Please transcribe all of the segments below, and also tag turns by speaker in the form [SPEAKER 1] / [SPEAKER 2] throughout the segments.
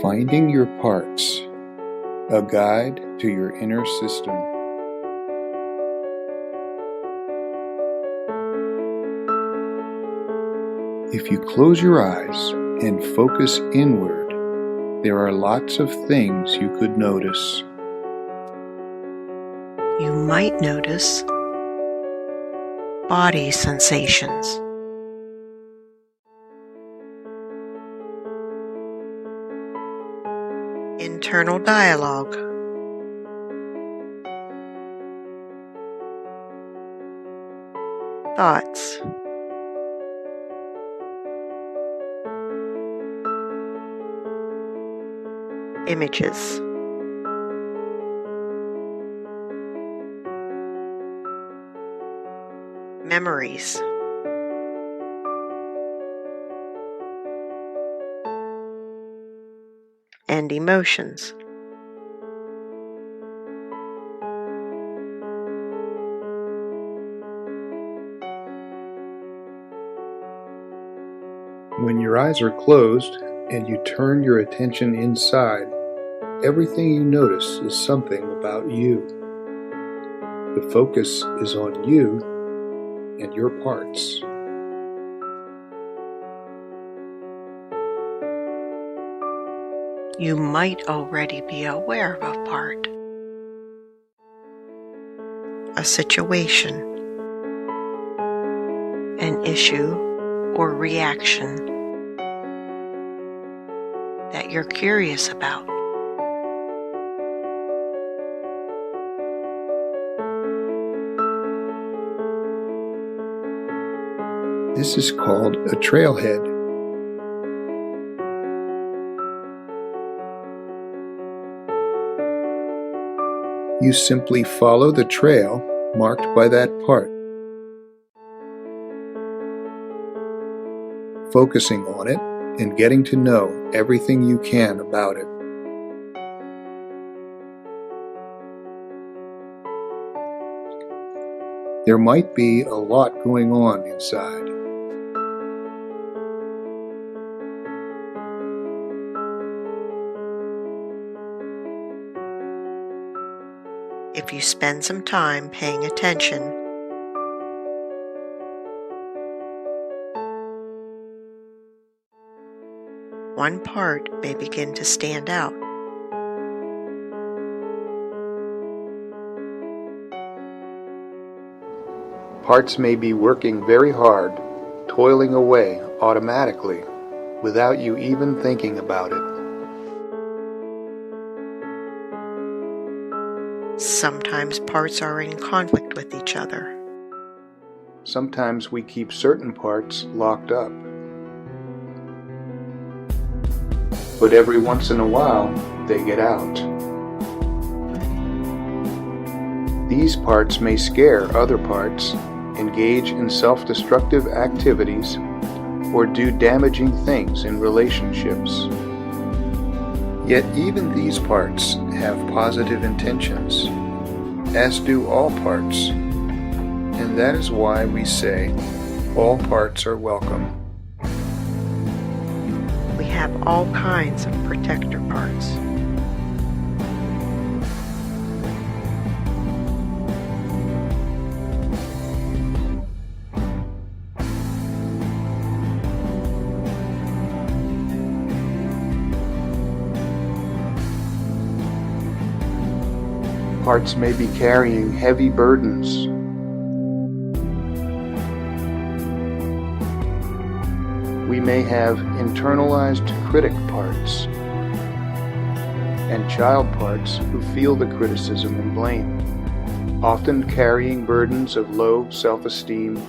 [SPEAKER 1] Finding Your Parts, a guide to your inner system. If you close your eyes and focus inward, there are lots of things you could notice.
[SPEAKER 2] You might notice body sensations, internal dialogue, thoughts, images, memories, and emotions.
[SPEAKER 1] When your eyes are closed and you turn your attention inside, everything you notice is something about you. The focus is on you and your parts.
[SPEAKER 2] You might already be aware of a part, a situation, an issue or reaction that you're curious about.
[SPEAKER 1] This is called a trailhead. You simply follow the trail marked by that part, focusing on it and getting to know everything you can about it. There might be a lot going on inside.
[SPEAKER 2] If you spend some time paying attention, one part may begin to stand out.
[SPEAKER 1] Parts may be working very hard, toiling away automatically, without you even thinking about it.
[SPEAKER 2] Sometimes parts are in conflict with each other.
[SPEAKER 1] Sometimes we keep certain parts locked up. But every once in a while, they get out. These parts may scare other parts, engage in self-destructive activities, or do damaging things in relationships. Yet even these parts have positive intentions, as do all parts, and that is why we say all parts are welcome.
[SPEAKER 2] We have all kinds of protector parts.
[SPEAKER 1] Parts may be carrying heavy burdens. We may have internalized critic parts and child parts who feel the criticism and blame, often carrying burdens of low self-esteem,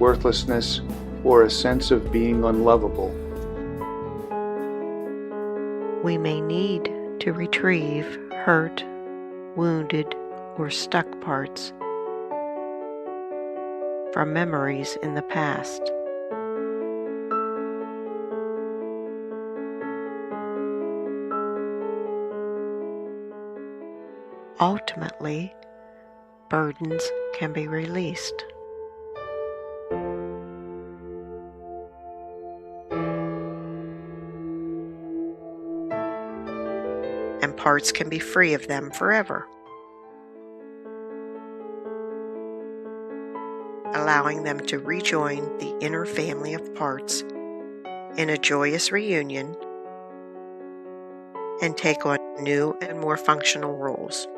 [SPEAKER 1] worthlessness, or a sense of being unlovable.
[SPEAKER 2] We may need to retrieve hurt, wounded, or stuck parts from memories in the past. Ultimately, burdens can be released. parts can be free of them forever, allowing them to rejoin the inner family of parts in a joyous reunion and take on new and more functional roles.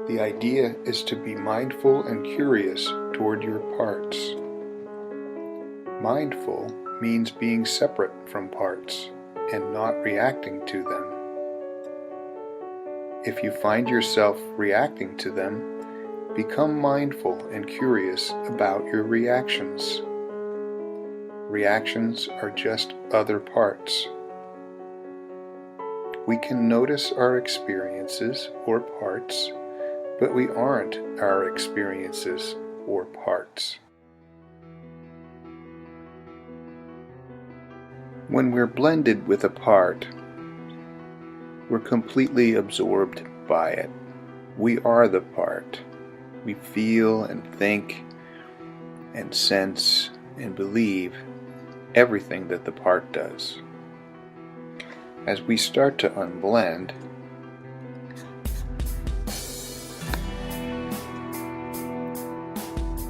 [SPEAKER 1] The idea is to be mindful and curious toward your parts. Mindful means being separate from parts and not reacting to them. If you find yourself reacting to them, become mindful and curious about your reactions. Reactions are just other parts. We can notice our experiences or parts, but we aren't our experiences or parts. When we're blended with a part, we're completely absorbed by it. We are the part. We feel and think and sense and believe everything that the part does. As we start to unblend,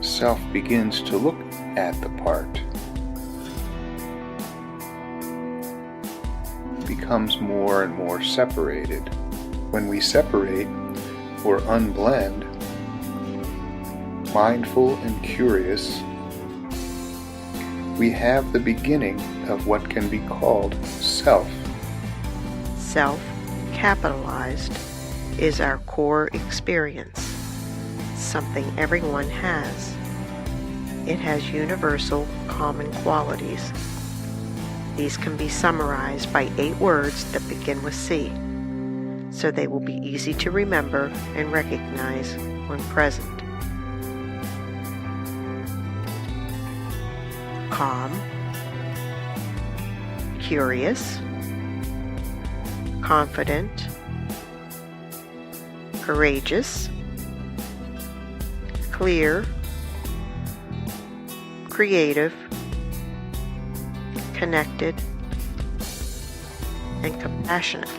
[SPEAKER 1] self begins to look at the part, becomes more and more separated. When we separate or unblend, mindful and curious, we have the beginning of what can be called self.
[SPEAKER 2] Self, capitalized, is our core experience, something everyone has. It has universal, common qualities. These can be summarized by 8 words that begin with C, so they will be easy to remember and recognize when present. Calm, curious, confident, courageous, clear, creative, connected, and compassionate.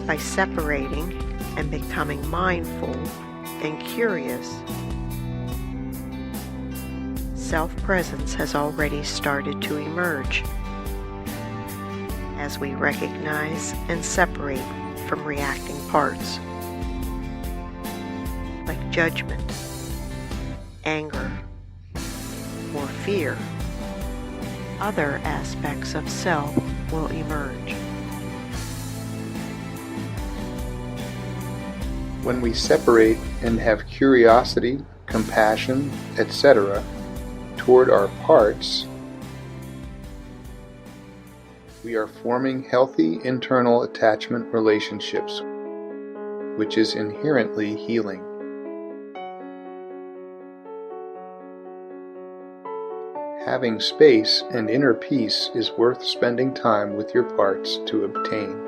[SPEAKER 2] By separating and becoming mindful and curious, self-presence has already started to emerge as we recognize and separate from reacting parts like judgment, anger, or fear. Other aspects of self will emerge.
[SPEAKER 1] When we separate and have curiosity, compassion, etc., toward our parts, we are forming healthy internal attachment relationships, which is inherently healing. Having space and inner peace is worth spending time with your parts to obtain.